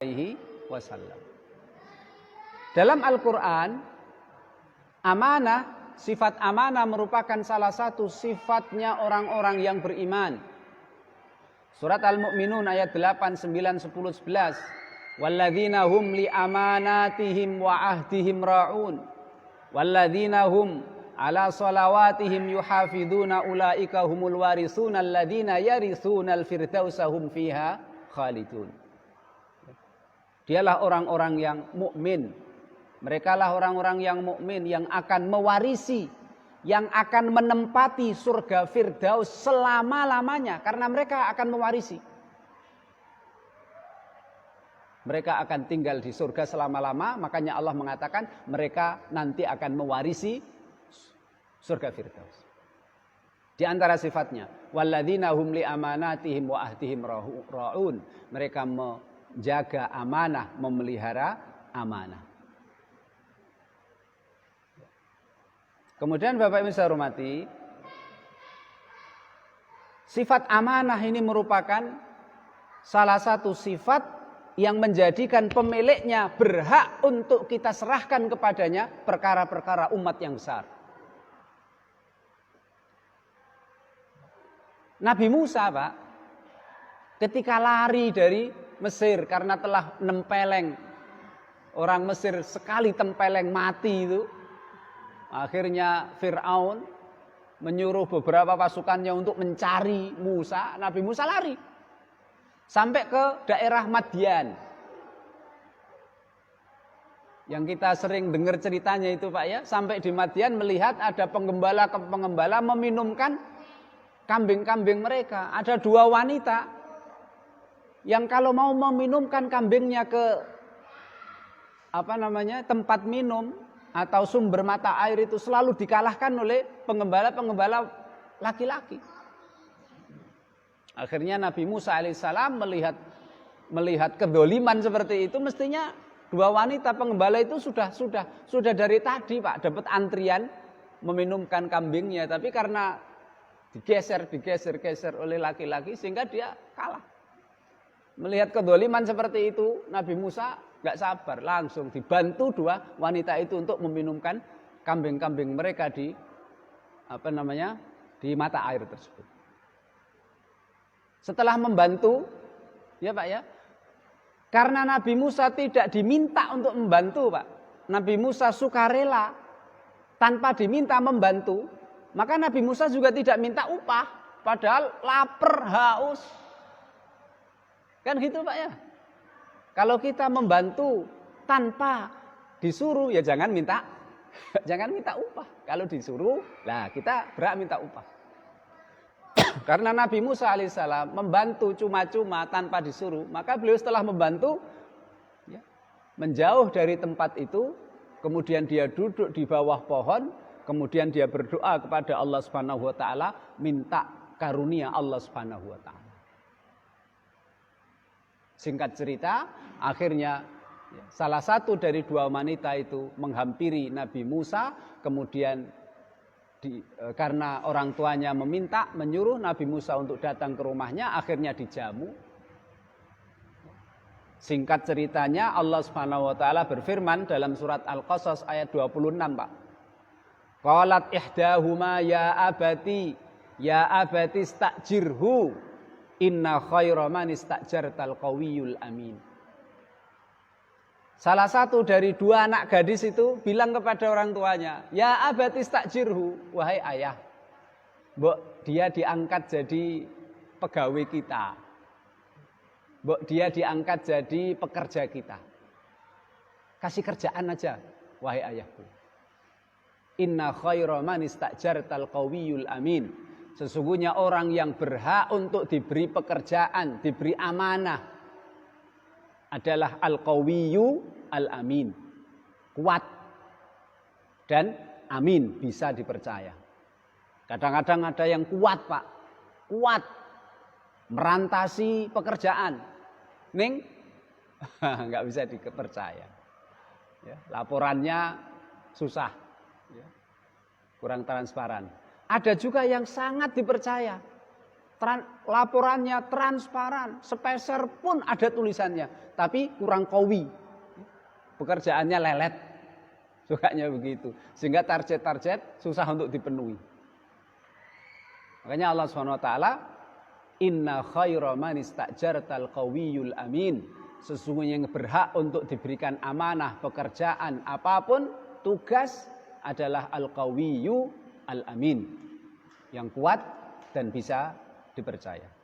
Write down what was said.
alaihi wasallam. Dalam Al-Quran, amanah, sifat amanah merupakan salah satu sifatnya orang-orang yang beriman. Surat Al-Mu'minun ayat 8, 9, 10, 11. Walladzina hum li amanatihim wa ahdihim ra'un. Walladzina hum ala salawatihim yuhafiduna ulaika humul warisuna alladzina yarisunal firdausa hum fiha khalidun. Dialah orang-orang yang mukmin. Mereka lah orang-orang yang mukmin yang akan mewarisi, yang akan menempati surga Firdaus selama-lamanya karena mereka akan mewarisi. Mereka akan tinggal di surga selama-lama, makanya Allah mengatakan mereka nanti akan mewarisi surga Firdaus. Di antara sifatnya, walladzina hum li amanatihim wa ahdihim ra'un. Mereka menjaga amanah, memelihara amanah. Kemudian Bapak Ibu saya hormati, sifat amanah ini merupakan salah satu sifat yang menjadikan pemiliknya berhak untuk kita serahkan kepadanya perkara-perkara umat yang besar. Nabi Musa, Pak, ketika lari dari Mesir karena telah nempeleng, orang Mesir sekali tempeleng mati itu, akhirnya Fir'aun menyuruh beberapa pasukannya untuk mencari Musa. Nabi Musa lari sampai ke daerah Madian. Yang kita sering dengar ceritanya itu, Pak, ya. Sampai di Madian melihat ada penggembala meminumkan kambing-kambing mereka. Ada dua wanita yang kalau mau meminumkan kambingnya ke tempat minum atau sumber mata air itu selalu dikalahkan oleh penggembala-penggembala laki-laki. Akhirnya Nabi Musa alaihissalam melihat kedoliman seperti itu, mestinya dua wanita penggembala itu sudah dari tadi, Pak, dapat antrian meminumkan kambingnya, tapi karena digeser oleh laki-laki sehingga dia kalah. Melihat kedoliman seperti itu, Nabi Musa gak sabar, langsung dibantu dua wanita itu untuk meminumkan kambing-kambing mereka di mata air tersebut. Setelah membantu, ya Pak ya, karena Nabi Musa tidak diminta untuk membantu, Pak. Nabi Musa sukarela tanpa diminta membantu, maka Nabi Musa juga tidak minta upah, padahal lapar, haus. Kan gitu, Pak ya. Kalau kita membantu tanpa disuruh, ya jangan minta upah. Kalau disuruh, lah kita berhak minta upah. Karena Nabi Musa alaihissalam membantu cuma-cuma tanpa disuruh, maka beliau setelah membantu, ya, menjauh dari tempat itu, kemudian dia duduk di bawah pohon, kemudian dia berdoa kepada Allah Subhanahu wa taala, minta karunia Allah Subhanahu wa taala. Singkat cerita, akhirnya salah satu dari dua wanita itu menghampiri Nabi Musa, kemudian karena orang tuanya menyuruh Nabi Musa untuk datang ke rumahnya, akhirnya dijamu. Singkat ceritanya, Allah Subhanahu wa taala berfirman dalam surat Al-Qasas ayat 26, Pak. Qalat ihdahuma ya abati istajirhu inna khaira man istajartal qawiyul amin. Salah satu dari dua anak gadis itu bilang kepada orang tuanya, ya abati istajirhu, wahai ayah, mbok dia diangkat jadi pegawai kita, mbok dia diangkat jadi pekerja kita, kasih kerjaan aja, wahai ayahku. Inna khaira man istajartal qawiyul amin. Sesungguhnya orang yang berhak untuk diberi pekerjaan, diberi amanah adalah al-qawiyyu al-amin. Kuat dan amin, bisa dipercaya. Kadang-kadang ada yang kuat, Pak. Kuat merantasi pekerjaan. Nggak bisa dipercaya. Ya, laporannya susah. Ya, kurang transparan. Ada juga yang sangat dipercaya. laporannya transparan, sepeser pun ada tulisannya, tapi kurang qawi. Pekerjaannya lelet. Sukanya begitu. Sehingga target-target susah untuk dipenuhi. Makanya Allah SWT, inna khaira man istajartal qawiyul amin. Sesungguhnya yang berhak untuk diberikan amanah pekerjaan apapun, tugas adalah al-qawiyyu al-amin. Yang kuat dan bisa dipercaya.